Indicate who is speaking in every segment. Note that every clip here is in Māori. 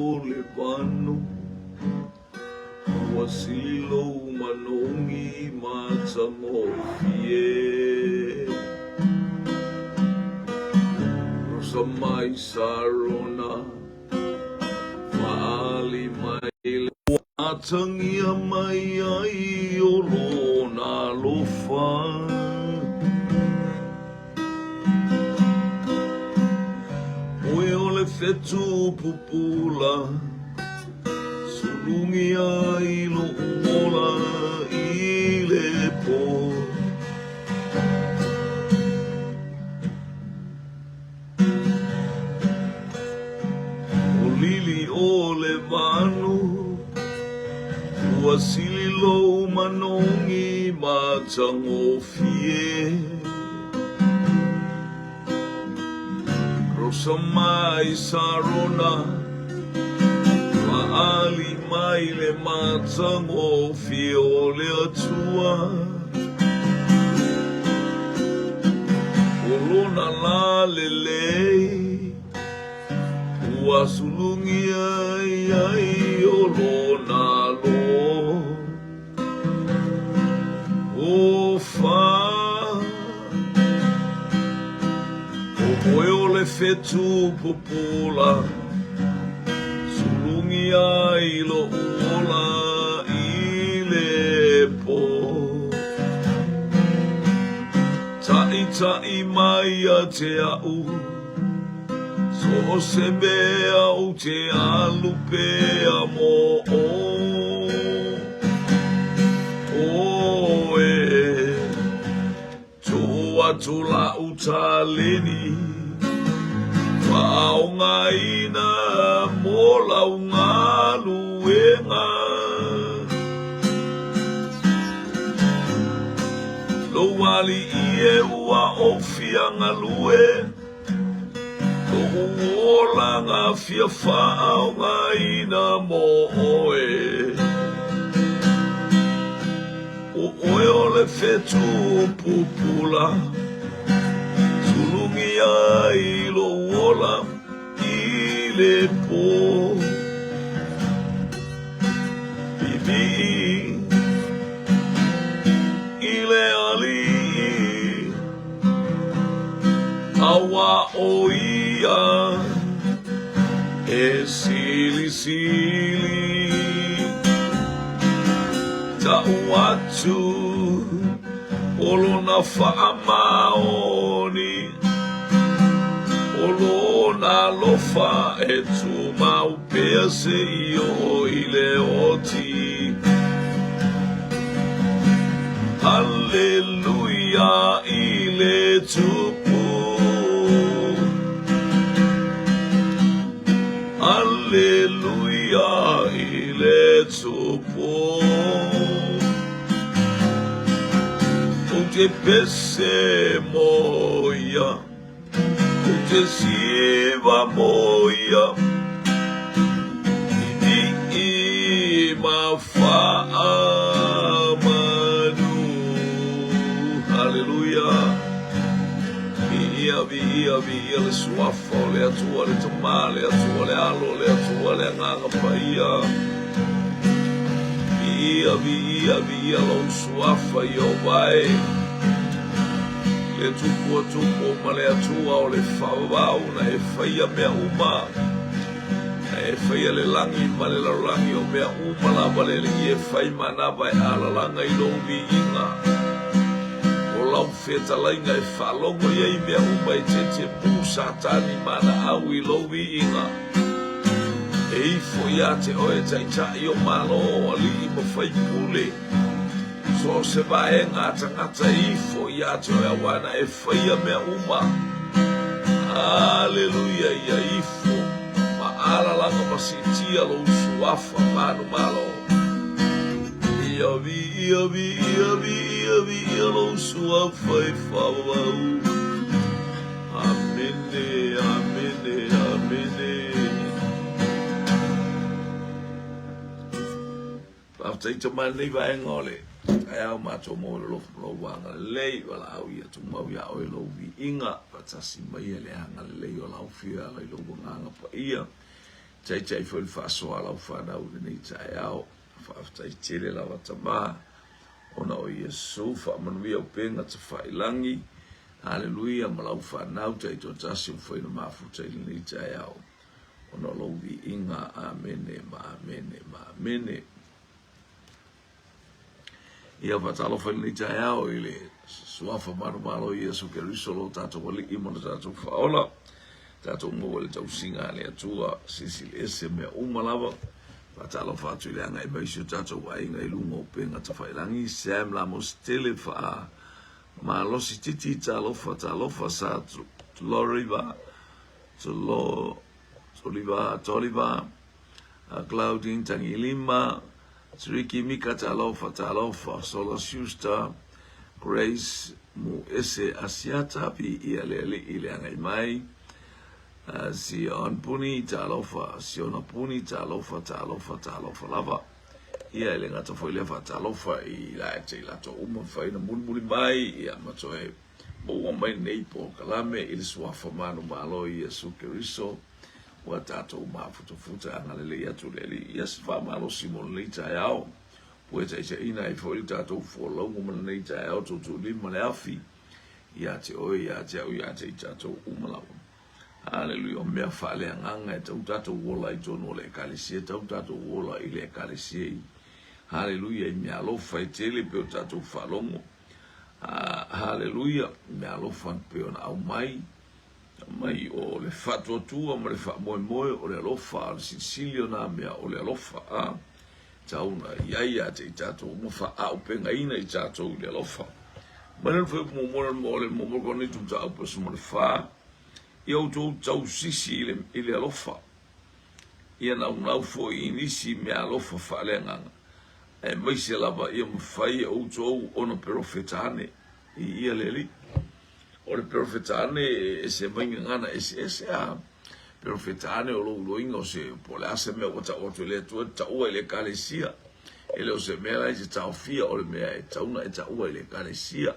Speaker 1: levano wasilo manongi matamofie rosamai sarona maali maile atangia mai ai olona lofa fetu pupula sulungi ai lo umola ile po olili ole vanu wasili lo manongi matangofie Rosamai sarona maali maile matango fiole atua Olona la lele Uasulungi ai olona lo Ofa Oeole fetu popula Sulungi ai lo uola ile po Tai mai a te au So se mea o te alupe mo Oe Tua tula utaleni Waunga ina mola unga luenga Lo wali ie ua ofianga lue Lo uola nga fia faunga ina moe O oe ole fetu pupula Sulungi ai lo uola ile po Bibi ile ali Awa oia E sili Ta watu Olona fa'amaoni Olona lofa etu maupea se io ile oti Hallelujah ile tupu Hallelujah ile tupu Te pese moya Te siva moya Ini mafa'amanu Hallelujah Via le suafa Le atua le tamale Le atua le alo Le atua le nganga paia Via lo suafa Yo vai Le tupu ma le atua o le whawau na e whaia mea uma na e whaia le langi ma le larangi o mea uma la wale le i e whai manawa e ala langa I lo vi inga o lau wheta lainga e whalongo i mea uma e te pū satani mana au I lo vi inga e ifo ia te oe taitai o malo o ali I mo whai pule So se vai ngata ifo ia te oe awana e whaia mea uma Aleluia ia ifo Ma ala langa masitia lo usuafa manu malo Ia vi lo usuafa e whawau Amene Paftaita mani vai ngole Ai mato mo lo wanga lei wala au ia tu mau ia o lo vi inga patasi mai le hanga lei o lau fia ai lo nganga pa ia tai foi fa so ala fa na u ni tai ao fa tai tele la watama ona o Yesu fa manuia o penga te whailangi. Hallelujah, malau whanau tai to tasi o whaina mafuta i ni tai au. Ona louvi inga, amene, ma amene, ma amene. Ia whatalo whaina ni tai au i le suafa marumalo i Yesu Keriso lo tato wali imona tato whaola. Tato mo wale tau singa le atua, sisi le ese mea umalawa. Patalo fatu ile anga ibaisho tato wa inga ilunga upenga tawhailangi Sam la mostele fa ma losi titi talofa sa loriva toliva Claudine Tangilima Triki Mika talofa Sola Schuster Grace mu ese asiata pi ile anga imai Sion puni talofa, Siona puni talofa lava. Ia ele ngata foi leva talofa i la te la to fai na mulmuli mai ia matoe. Bo mai nei po kalame il suafa manu malo i Yesu Keriso. Wa tato ma futa ngalele ia tu leli ia sfa malo simon lita yao. Poeta ia ina i foi tato fo longo man lita yao tu lima le afi. Ia te oi ia te tato umalawa. Hallelujah, mea whale anganga e tau tatou wola i tono le kalesia, tau tatou wola i le kalesia i. Hallelujah, i mea lofa i tele peo tatou whalongo. Hallelujah, mea lofa peo na au mai o le whatua tua, ma le wha moe o le lofa, o le Sicilio na mea o le lofa. Tauna iaia te i tatou, ma wha au penga ina i tatou i le lofa. Mana whai mo le momoroni tu tau pasu mo le wha. Ia tau sisi i le alofa. Ia nau fo i nisi mea alofa whaelenganga. E maise lava ia mawhai tau ono profetane i ia leli. O le profetane se mainga ngana ese a. Profetane o loinga o se pole ase mea wata otu le tua taua i le kalesia. Ele o se mea lai se tau fia o le mea e tauna e taua i le kalesia.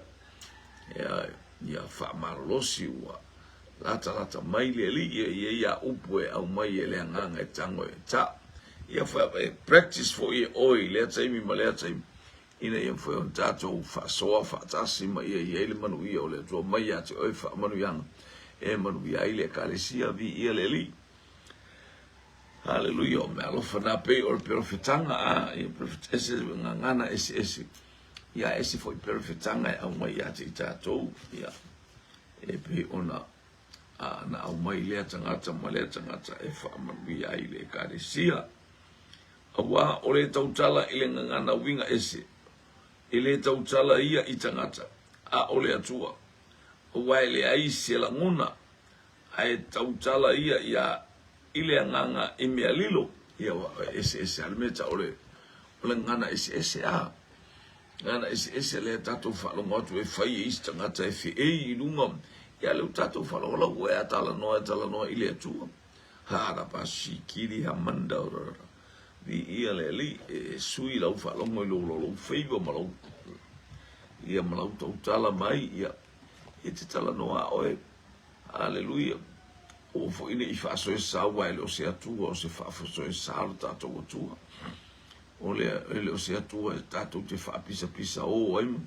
Speaker 1: Ia wha marolosi ua. Lata mai le li ia upu e au mai e le anganga e tango e ta. Ia wha practice fo ia oi lea taimi ma lea taimi. Ina ia wha on tatou wha soa wha tasi ma ia ele manu ia o le tua mai ate oi wha manu ianga. E manu ia ile kalesia vi ia le li. Hallelujah, o me alofa na pe o le perfetanga ia perfect ese ngangana ese. Ia ese fo i perfetanga e au mai ate i tatou. Ia e pe ona na au mai lea tangata ma lea tangata e whaamanu ai le kalesia. Awa o le tautala i le ngangana winga ese. I le tautala ia i tangata. A o le atua. Awa e le ai se la nguna. A e tautala ia i le nganga i mea lilo. Ia ese alimeta o le ngana ese a. Ngana ese le tato whalonga atu e whai e isi tangata e whi i lunga. Ia leu tatou whalola ue a tala noa i le atua. Hara pa shikiri ha manda ora. Vi ia le li e sui lau whalongo i lolo whaiwa malau. Ia malau tau tala mai ia. E te tala noa oe. Hallelujah. O fo ine i whaaso e sawa e leo se atua o se whaaso e sawa tatou atua. O leo se atua e tatou te whaapisa o oima.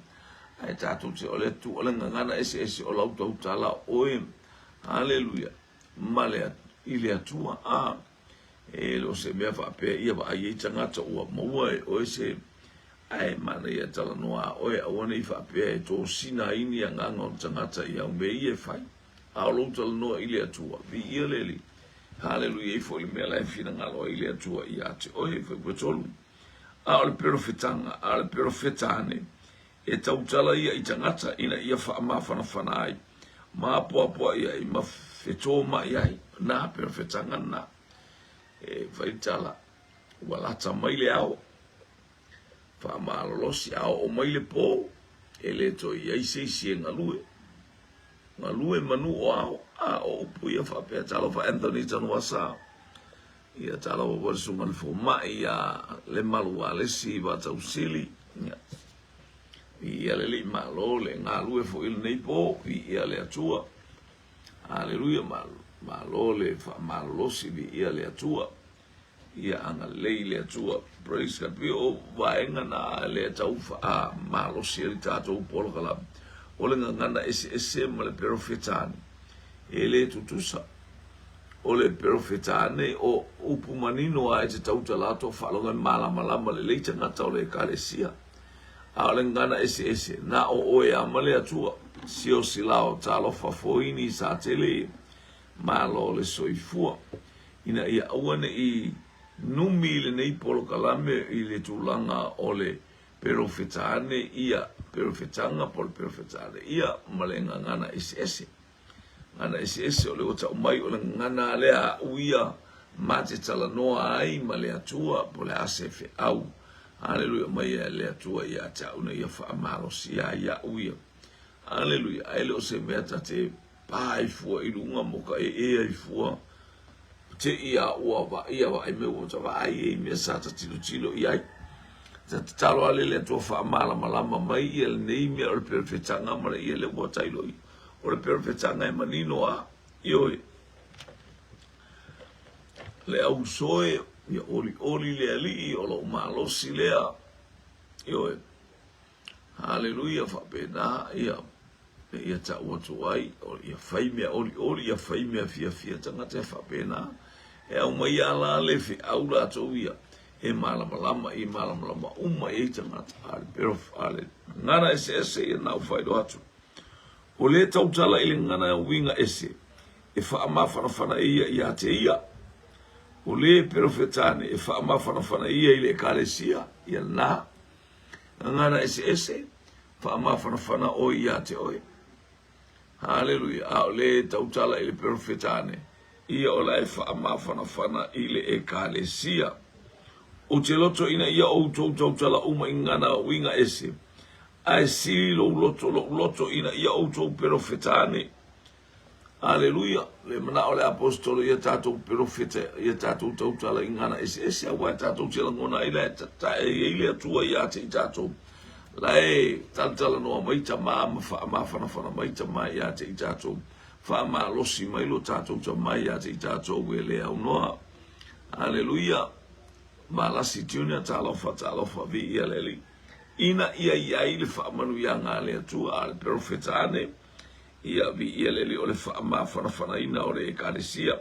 Speaker 1: Ai tatou te ole tu ole ngana ese o lau tau tala oe. Hallelujah. Male ile atua a. E lo se mea whape ia wa ai tangata ua maua e oe se. Ai mana ia tala noa oe awane i whape e tō sina ini a nganga o tangata i au mei e whai. A o lau tala noa ile atua. Vi ia leli. Hallelujah. I fo ili mea lai fina ngalo ile atua i ate oe whaikwetolu. A ole perfetanga. A ole perfetane. E tautala ia i tangata ina ia whaamawhana ai. Ma poa ia i mawhetō mai ai. Nā perfetanga nā. E whaitala. Walata maile au. Whaamaalolosi au o maile pō. E le to i aiseisi e ngalue. Ngalue manu o au. A o upu ia whapea tala wha Anthony tanu asa. Ia tala wa warisunga le fō mai ia le malu a lesi wa tausili. Ia. Ia le li malo le ngā lue fo il nei po ia le atua. Hallelujah malo le fa malolosi vi ia le atua. ia anga lei le atua praise God vi o vaenga na le tau fa malo siri tatou polo kala o le ngana ese ma le profetani e le tutusa o le profetane o upumanino a te tau talato whalonga malama le leita ngata o le kalesia. A le ngana ese na o oe amale atua si o silao talo fafoini sa tele malo le soifua. Ina ia awane i numi le nei polo kalame i le tulanga o le profetane ia profetanga pol profetane ia malenga ngana ese. Ana ese o le ota umai o le ngana lea uia mate tala noa ai ma le atua po le asefe au. Haleluya mai le atua ia ta una ia fa amaro sia ia uia. Haleluya ele o se meta te pai fua i lunga moka e fua te ia ua va ia va e me o ta va ai me sa ta tilo ia. Ta talo ale le atua fa amala malama mai ia le nei me o le perfetanga ma ia le ua tailoi. O le perfetanga e manino a ioi le au soe ia oli le ali o lo malosi lea ioi haleluya fa pena ia ta watu ai o ia faimea oli ia faimea fia tangata fa pena e au mai ala le fi au la toia e malama e tangata al perf ale ngana ese ia na faido atu o le tautala ili ngana winga ese e fa amafana ia te ia o le profetane e fa amafana ia ile kalesia ia na ngana ese fa amafana o ia te oi haleluya a le tautala ili profetane ia o la fa amafana ile e kalesia o te loto ina ia o tautala uma ngana winga ese ai si lo loto ina ia auto profetane aleluia le mana ole apostolo ia tatou profeta ia tatou tautala ingana ese awa tatou tela ngona ila ta ile atua ia te tatou lai tantala no mai tama ma fana mai tama ia te tatou fa ma losi mai lo tatou tama ia te tatou wele au no aleluia mala situna talofa vi ia leli ina ia ile fa manu yanga le atua al profetane ia vi ia le ole fa ma fana ina ore ekalesia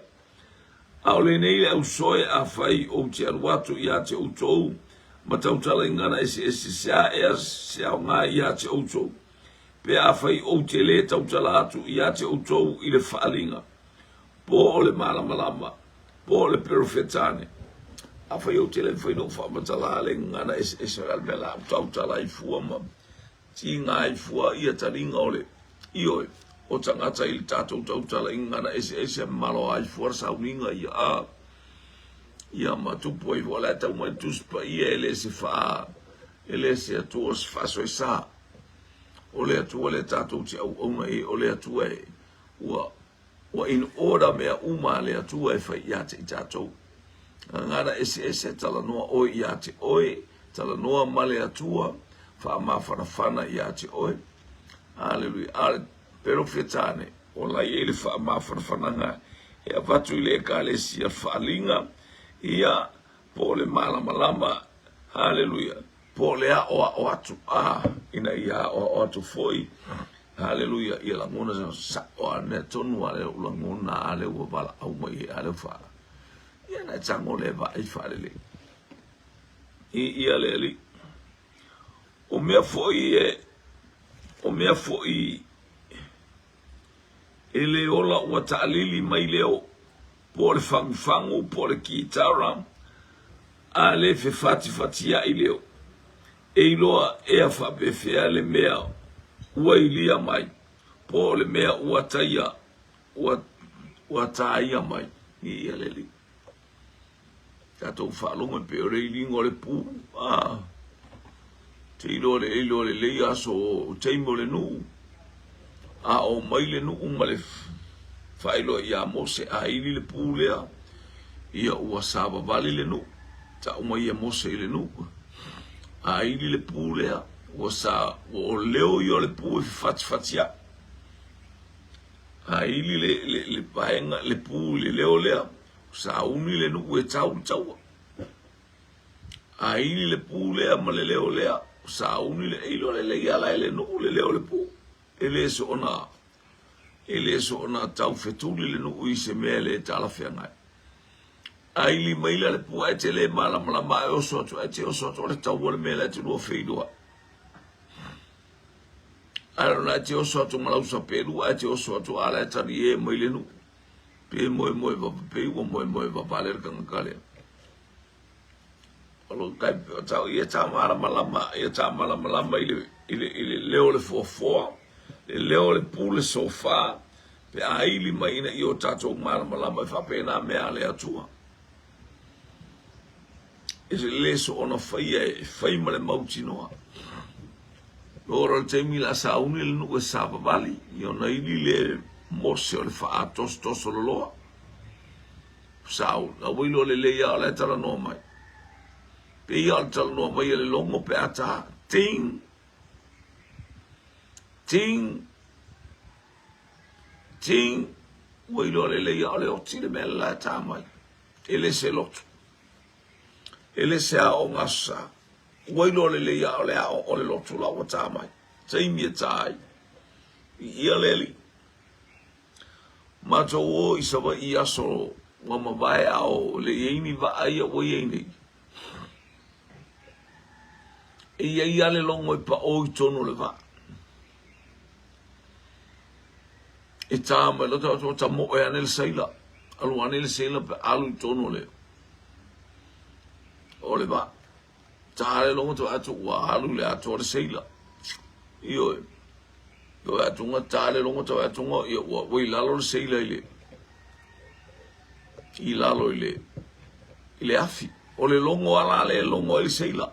Speaker 1: aule nei au soe a fai o te arwatu ia te utou matautala ingana ese sia nga ia te utou pe a fai o te le tautala atu ia te utou ile faalinga po ole malama po ole profetane afa yo tele foi no fa matala le ngana ese albela tautala I fuama tinga I fua ia taringa ole io o tangata il tautala ngana ese malo ai força uninga ia matupo I vola ta uma tuspa ia ele se fa ele se atos fa so sa ole atu ole tatou te au ona ole atu wa in order me uma le atu fa ia te tatou ngana ese tala noa oi ia te oi tala noa male atua fa mafana ia te oi haleluya al profetane o la ele fa mafana nga e avatu ile kalesia falinga ia pole malama haleluya pole o atu ina ia o atu foi haleluya ia la ngona sa o ne tonu ale la ngona ale o bala au mai ale fa ia na tango le va I falele ia leli o mea foi ele ola ua ta'alili mai leo po le fangu po le kitara a le fe fatia I leo e iloa e a whabewhea le mea ua ilia mai po le mea ua taia ua taia mai ia leli tatou whaalonga pe ore ilingo le pu te ilo le leia so teimo le nu o mai le nu ma le whailo ia mose a ili le pu lea ia ua saba vali le nu ta uma ia mose le nu a ili le pu lea ua sa o leo io le pu fatia a ili le paenga le pu le leo lea sa uni le nu e tau Ai le pu lea ma le leo lea. Sauni le eilo le lea la ele no le leo le pu. Ele so ona tau fetuli le no i se mea le tala whiangai. Ai li maila le pu ai te le malama e o soto. Ai te o soto le tau wale mea le te lua whidua. Ai te o soto malausa peru. Ai te o soto ala e tari e maile no. Pe moe vapa pe ua moe vapa le kangakale. Alo kai tau ia ta malama ile leo le foa. Le leo le pu le sofa. Pe aili maina i o tatou malama fa pena mea le atua. Ese le so ona fai ma le mauti noa. Ora te mila sauni le nuku e sapa vali. I ona ili le mose o le faa tosto lo loa. Sau, na wilo le leia o le tala noa mai. Pe ia le tala noa mai le longo pe ata. Ting. Wilo le leia o le oti le mele la ta mai. Ele se lotu. Ele se a o ngasa. Wilo le leia o le a o le lotu la o ta mai. Taimi e tai. Ia leli. Mato o isawa i aso wama vai ao le yeini va aia o yeini. Ia le longo i pa o i tono le va. E tā mai lota o ta mo e anel seila. Alu anel seila pe alu i tono le. O le va. Tā le longo to atu wa alu le atu o le seila. Io e. Yo atunga tale longo to atunga yo we lalo le seila ile. I lalo ile afi. O le longo ala le longo ile seila.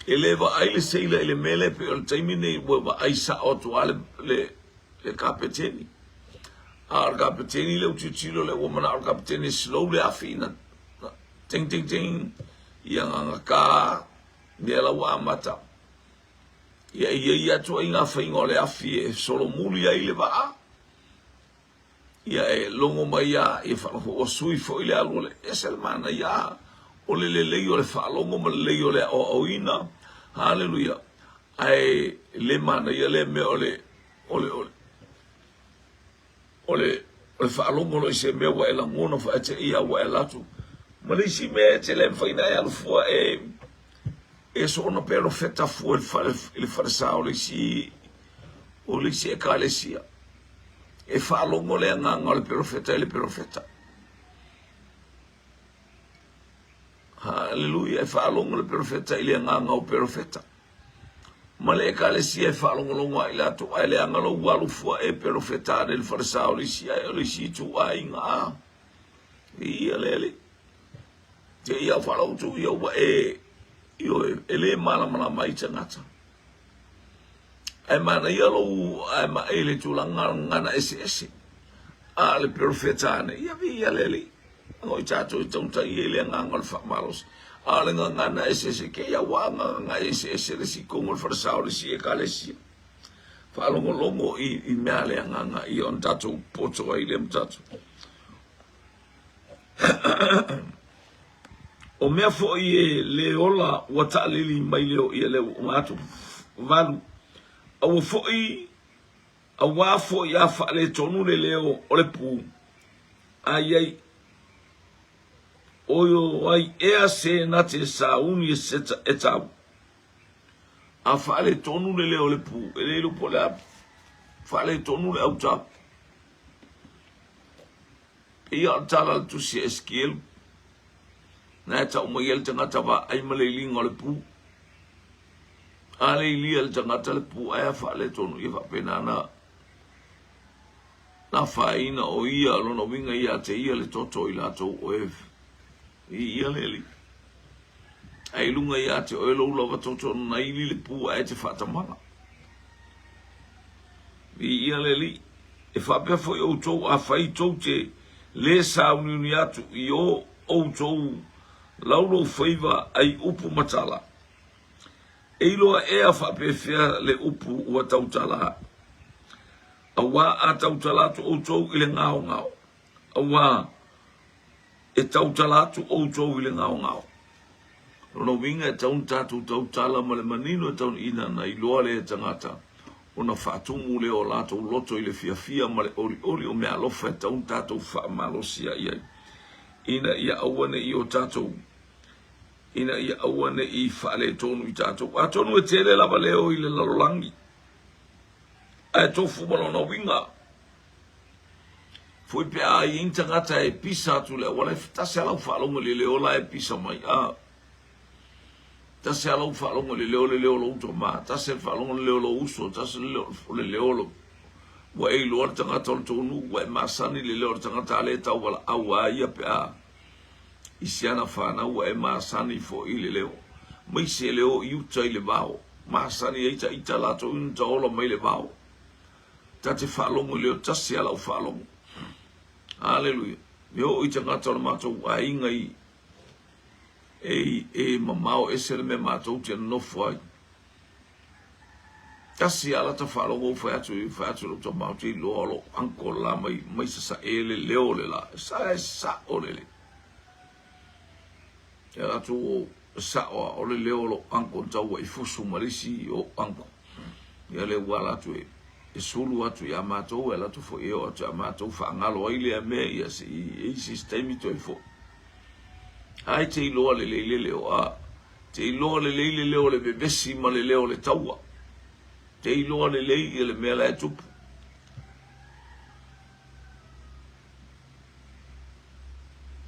Speaker 1: Eleva ile seila ile mele pe o taimine wa aisa o to le kapeteni. Al kapeteni le utilo le woman al kapeteni slowly afina. Ting. Yang ka nela wa mata. Ia tua inga whainga le afi e solo muli a ile waa. Ia e longo mai a e whanako o sui fo ile alu le eselmana ia. O le leo le whalongo ma le leo le o ina. Hallelujah. Ai le mana ia le me ole whalongo lo i se mea wa e langona fa ete ia wa e latu. Ma le si mea te le whaina e alufua e so ona profeta fu il farisao le si e kalesia e fa longo le nganga le profeta Hallelujah e fa longo le profeta ile nganga o profeta ma le kalesia e fa longo ile to ile nganga lo walu fu e profeta del farisao le si tu ainga ia lele te ia fa lo tu ia io ele mana mai tangata ai mana ia lo ai ma ele tu langa ngana ese a le profeta ne ia vi lele o chato tonta ele nganga fa malos a le ngana ese ke ia wanga nga ese le si como farsao le si e kalesia fa longo i meale nganga i on tato poto ile mtato o mea fo i le ola wa ta'lili mai leo i le ngatu valu au fo i a wa fo i a fa le tonu le leo o le pu ai oyo ai e se na te sa uni seta eta a fa le tonu le leo le pu le lu pola fa le tonu le auta e a tala tu si eskiel na ta mo yel tanga tava ai maleli ngole pu ale li el tanga tale pu ai fa le tonu i fa pena na fa ina o ia lo no vinga ia te ia le toto i la to o ia leli ai lunga ia te o lo lo toto na i le pu ai te fa tamanga ia leli e fa pe fo o to a fa i to te le sa uni atu i o to laulo faiva ai upu matala. Eiloa ea whapewhia le upu ua tautala. Awa a tautala tu outou ile ngao. Awa e tautala tu outou ile ngao. Rono winga e taun tātou tau tala ma le manino e taun ina na I loa le tangata. Ona whaatumu le o lātou loto I le fiafia ma le ori o mea alofa e taun tātou whaamalosia iai. Ina ia awane I o tātou. Ina ia awane I whaale tonu I tātou. A tonu e tele lava leo I le lalolangi. A e tofu malona winga. Foi pe a I intangata e pisa atu le. Wala e tase alau whaalonga le leo la e pisa mai. Tase alau whaalonga le leo lo uto maa. Tase whaalonga le leo lo uso. Tase le leo lo. Wa e loa tangata o tonu. Wa e masani le leo tangata le tau wala awa ia pe a. Isiana whana wa e masani fo I le leo. Mai se leo I uta I le vao. Masani eita ita lato unta ola mai le vao. Tate whaalonga leo tase alau whaalonga. Hallelujah. Yo I tangata o matou a ingai. Mamao esele me matou te nofo ai. Tasi ala ta whalongo whai atu lo ta mau te loa lo anko la mai sa ele leo le la. Sa o le le. E atu o sa o le leo lo anko tau I fusu marisi o anko. Ia le wala atu e sulu atu ya matou e la tu fo e o atu ya matou whaangalo ai le a me ia si sistemi to fo. Ai te iloa le leile leo a. Te iloa le leile leo le bebesi ma le leo le taua. Te iloa le leile le mea lai tupu.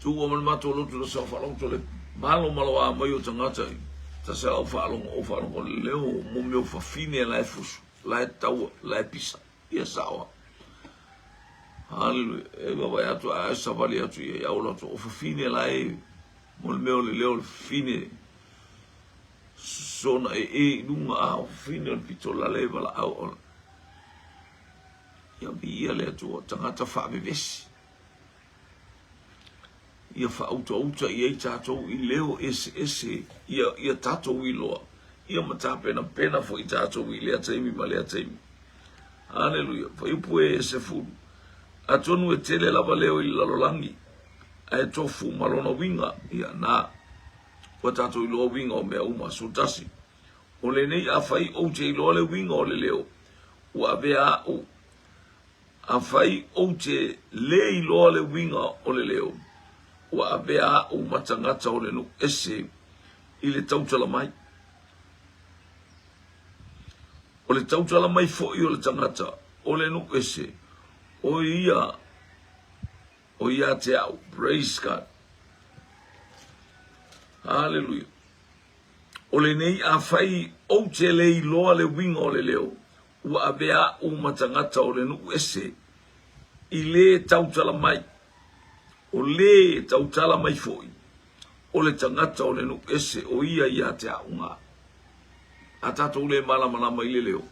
Speaker 1: Tua man mato lotu na sa whalong to le malo a mai o tangata I. Ta se au whalong o le leo mo meo whawhine lai fusu. Lai taua, lai pisa. Ia sawa. Hallelujah. E baba atu a savali atu ia lotu o whawhine lai Mol meo le leo le fine sona lunga au fine o pito la leva la au ia bi ia le atu tangata wha bevesi ia wha auta ia I tātou I leo ese ia tātou I loa ia mata pena fo I tātou I lea taimi ma lea taimi Hallelujah fa ipu ese fulu atonu e tele lava leo I lalolangi e tofu malona winga ia na o tatou I loa winga o mea uma sutasi o le nei a whai o te I loa le winga o le leo o a vea o a whai o te le I loa le winga o le leo o a vea o matangata o le no ese I le tautala mai o le tautala mai fo I o le tangata o le no ese o ia te au. Praise God. Hallelujah. O le nei a whai o te lei loa le winga o le leo. Ua a bea o matangata o le nuku ese. I le tautala mai. O le tautala mai foi. O le tangata o le nuku ese. O ia te au ngā. A tatou le malamalama I le leo.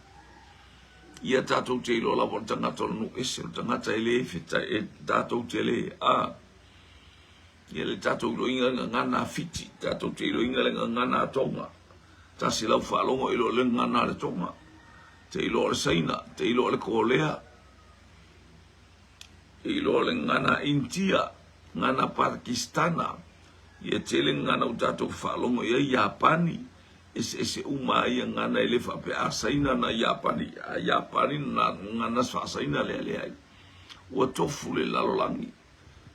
Speaker 1: Ia tātou te ilo la wala tangata o nu ese, tangata ele fita e tātou te le Ia le tātou ilo inga ngana fiti, tātou te ilo inga le ngana tonga. Tā si lau whaalongo ilo le ngana le tonga. Te ilo le saina, te ilo le kolea. Ilo le ngana India, ngana Pakistana. Ia te le ngana o tātou whaalongo ia Japani. Ese uma ia ngana ele whape a saina na Japani na ngana whasaina le ai. Ua tofu le lalolangi.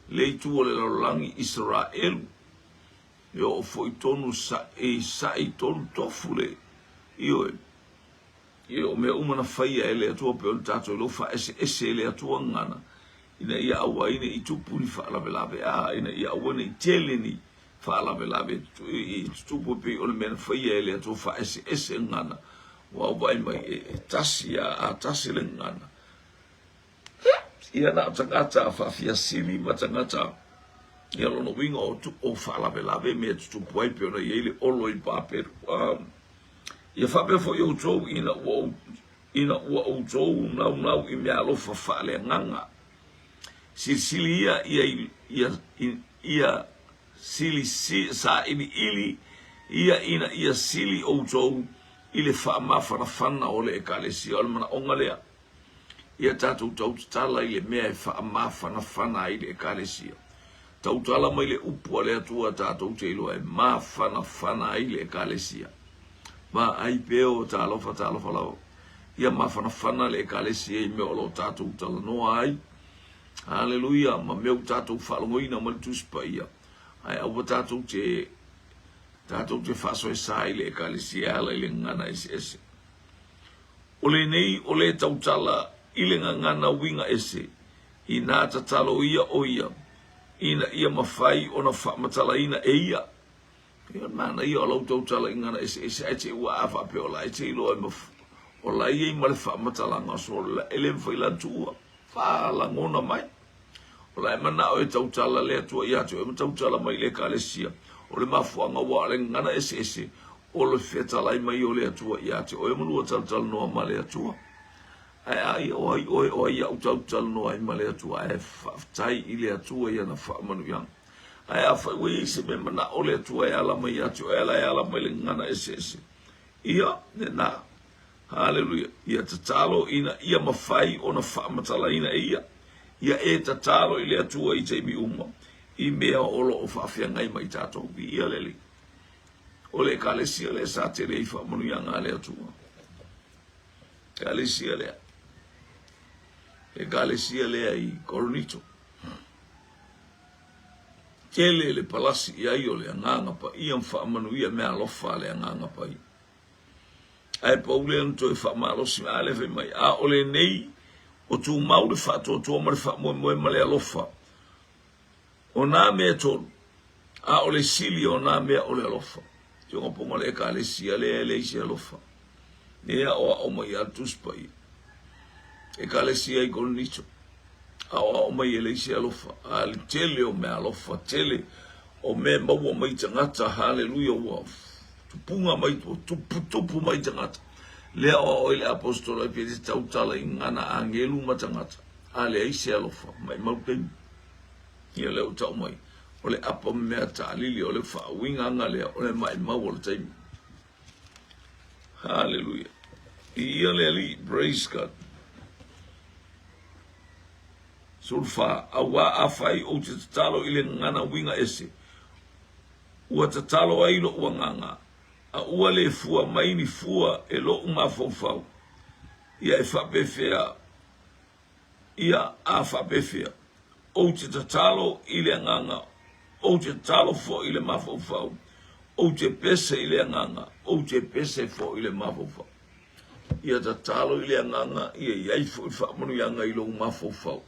Speaker 1: Le itu o le lalolangi Israel. Yo foi tonu sa tonu tofu le. Io me umana whaia ele atua pe on tato ilo wha ese ele atua ngana. Ina ia awa ina I tupuni whaalawe ina ia awa ina I teleni. Whaalawe I tupu pe o le mena whaia ele atua wha ese ngana. Wa wai mai tasi a tasi le ngana. Ia na tangata a whawhia sili ma tangata. Ia lono winga o whaalawe mea tupu ai pe ona I ele olo I pāperu. Ia whape fo iau tau ina ua o tau nau I mea alofa whaale nganga. Sili ia sili sa ili ia sili o tau I le whaamawhanawhana o le ekalesi o le mana onga lea. Ia tātou tau tala I le mea whaamawhanawhana I le ekalesi. tautala mai le upu le atua tātou te ilo e mawhana ai le ekalesia. Ma ai peo tālofa lau. Ia mawhana le ekalesia i meo lo tātou tala noa ai. Haleluia, ma meu tātou whalongoina ma le tuspa ia. Ai au tātou te whaso e sai le ekalesia ala i le ngana ese. Ole nei, ole tautala i le ngana winga ese. I nā tatalo ia o ia. Ina ia mawhai o na whamatala ina e ia. Ia nana ia o lau tautala i ngana ese ai te ua awha pe o lai te ilo e mafu. O lai ei ma le whamatala ngaso le ele mwhaila tua. Whala ngona mai. O lai mana o e tautala le atua ia te o e tautala mai le kalesia. O le mafuanga wa le ngana ese. O le whetalai mai o le atua ia te o e manua tautala noa ma le atua. Ai oi au tautala noa i ma le atua e whaftai i le atua ia na whamanu yang. Ai a whaiwe i se me mana o le atua e ala mai atu e ala mai le ngana ese. Ia, ne nā. Haleluia. Ia tatalo ina ia mawhai o na whamatala ina ia. Ia e tatalo i le atua i te mi uma. I mea olo o whawhiangai mai tātou vi ia leli. O le kalesia le sa te rei whamanu yang le atua. Kalesia lea. E kalesia lea i Koronito. Kele le palasi i ai o le anganga pa i am whaamanu ia mea lofa le anganga pa i. Ai pa ule anto e whaamalosi me alewe mai. A ole nei o tu mau le whaatua tua ma le whaamoe ma le alofa. O nā mea tonu. A ole sili o nā mea o le alofa. Tionga ponga le kalesia lea le isi alofa. Nea o mai atus pa i. E kalesia i Koronito. Awa o mai ele isi alofa. Ale tele o me alofa. Tele o me maua mai tangata. Haleluia wa. Tupunga mai tupu mai tangata. Lea o ele apostola i pete tautala i ngana angelu ma tangata. Ale isi alofa. Mai mautemi. Ia leo tau mai. O le apa mea tālili. O le whaawinga anga lea. O le mai mau o le taimi. Haleluia. Ia lea li. Praise God. Sulfa awa afai o te tatalo i le ngana winga ese. Ua tatalo ai lo ua nganga. A ua le fua maini fua e lo umafofau. Ia e whapewhea. Ia a whapewhea. O te tatalo i le nganga. O te tatalo fo i le mafofau. O te pese i le nganga. O te pese fo i le mafofau. Ia tatalo i le nganga. Ia iai fo i whamanu yanga i lo umafofau.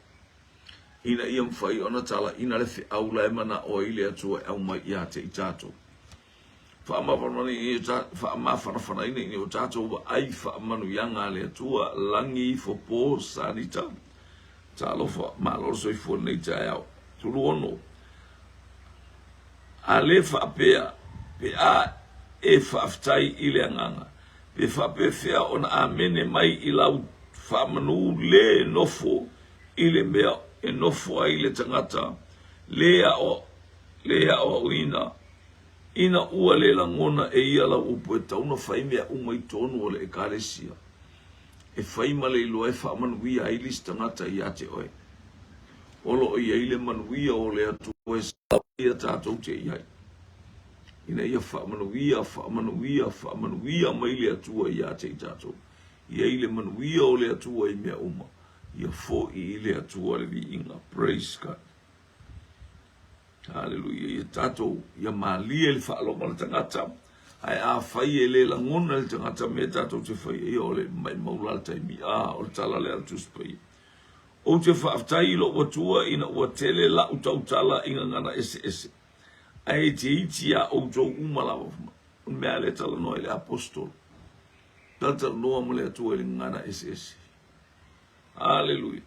Speaker 1: Ina ia mwhai ona tala ina le whi aula e mana o ile atua e au mai ia te i tātou. Whaamawhanawhana ina ina o tātou wa ai whaamanu yanga le atua langi fo pō sanita. Tālofa maalorso i fo nei tae au. Tulu ono. A le whaapea pe a e whaaftai i le anganga. Pe whaapea whea ona a mene mai i lau whaamanu le nofo i le mea e nofo ai le tangata lea o ina ua le langona e ia la upu e tauna whai mea umai tonu o le ekalesia e whai male ilo e whaamanuia ai lis tangata i ate oe olo i eile manuia o le atu e sa ia tātou te iai ina ia whaamanuia mai le atua i ate i tātou i eile manuia o le atua i mea uma ia fo i ile atua le vi inga. Praise God. Hallelujah. Ia tatou, ia maalia le whaalonga le tangata. Ai a whai e le langona le tangata me tatou te whai e o le mai maulal taimi. O le tala le atus pai. O te whaaftai lo watua ina ua tele la utautala inga ngana ese. Ai te iti a o tau umalawa. Mea le tala noa le apostol. Tala noa mo le atua le ngana ese. Hallelujah.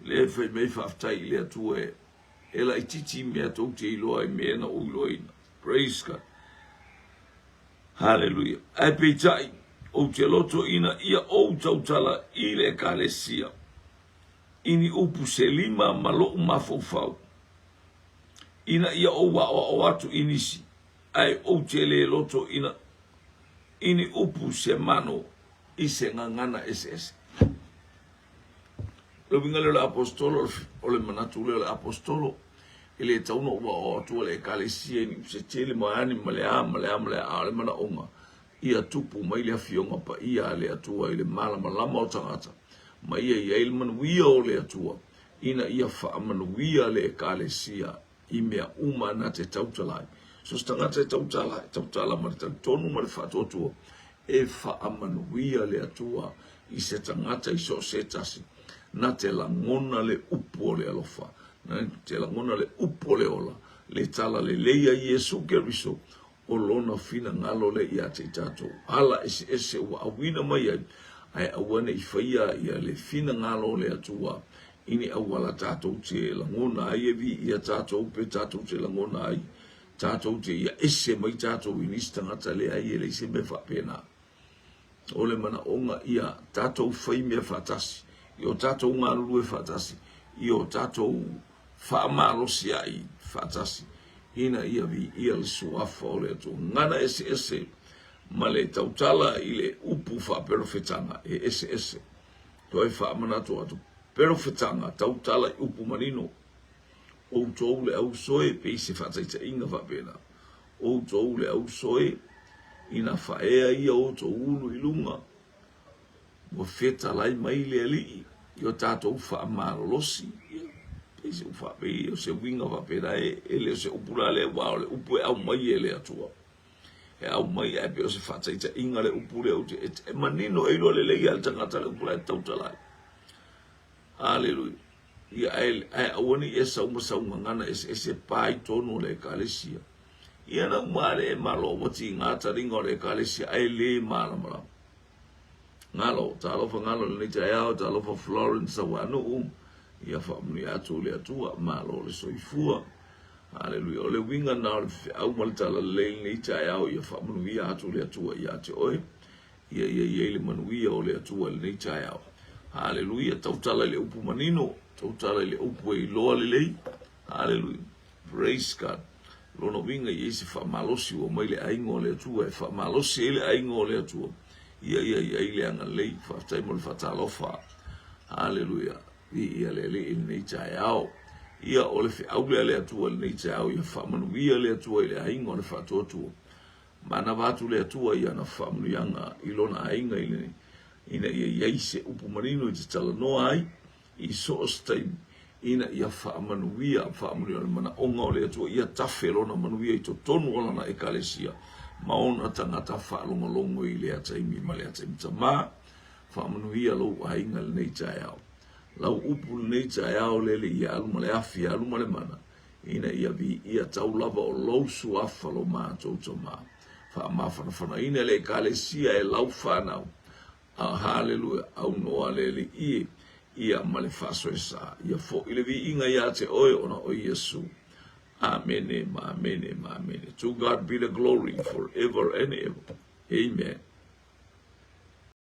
Speaker 1: Le fai mei whaaftai le atua e. E la ititi mea tau te iloa e mea na uiloina. Praise God. Hallelujah. Ai peitai o te loto ina ia o tautala i le kalesia. Ini upu se lima malo mafofau. Ina ia o wa o atu inisi. Ai o te le loto ina. Ini upu se mano i se ngangana ese. Lo vinga le apostolo o le manatu le apostolo ele tauno wa o tu le kalesia ni se tele maani malea ale mana onga ia tupu mai le fionga pa ia le atua ile malama o tangata mai ia ile manuia o le atua ina ia fa manuia le kalesia i mea uma na te tautalai so tangata tautala ma tonu ma fa totu e fa manuia le atua i se tangata i so se tasi na te langona le upo le alofa na te langona le upo le ola le tala le leia Yesu Keriso o lona fina ngalo le ia te tato ala ese wa awina mai ai awane i faia ia le fina ngalo le atua ini awala tato te langona ai evi ia tato pe tato te langona ai tato te ia ese mai tato i nistangata le ai le se me fa pena ole mana onga ia tato fai me fatasi io tato ngalu e fatasi io tato fa malosi ai fatasi ina ia vi ia le suafa o le atu ngana ese ma le tautala i le upu fa perfetanga e ese toi fa manato atu perfetanga tautala i upu marino o tou le au soe pe se fataita inga fa pena o tou le au soe ina fa ea ia o tou ulu ilunga mo feta lai mai le ali io tato fa malolosi se ufa pe se winga va pera ele se upura le wa le upu au mai ele atua e au mai e pe se fatsa ita inga le upure o e manino e lo le le al tangata le upura tautala haleluya ia ai awoni esa uma ngana ese pai tono le kalesia ia na mare malo moti ngata ringo le kalesia ai le mala ngalo talo fa ngalo le jaya talo fa Florence awanu ia family atu le atua malo le soifua haleluya le winga na au maltala le ni taia ia family atu le atua ia te oi ia le manuia o le atua le ni taia haleluya tautala le upu manino tautala le upu i loa le haleluya praise God lono winga isi famalosi o mai le aingo le atua e famalosi le aingo le atua ia le anga le fa taimo le fatalofa haleluya ia le nei taiao ia o le fe au le atua le nei taiao ia famanuia le atua le ainga le fatotu mana vatu le atua ia na famanuianga ilona ainga ina ia ise upu marino i te tala noa ai i so stain ina ia famanuia le mana onga o le atua ia tafe lona manuia i to tonu ona na ekalesia maona tangata whaalongalongo i le ataimi ma le ataimi tama famanuia lo ainga le nei taiao lau upu nei taiao lele ia aluma le afi aluma le mana ina ia vi ia tau lava o lou suafa lo mātou tama wha mawhanawhana ina le kalesia e lau whanau a haleluya au noa lele ia ma le whaso e sa ia fo ile vi inga ia te oe ona o Yesu Amen, amen, amen. To God be the glory forever and ever. Amen.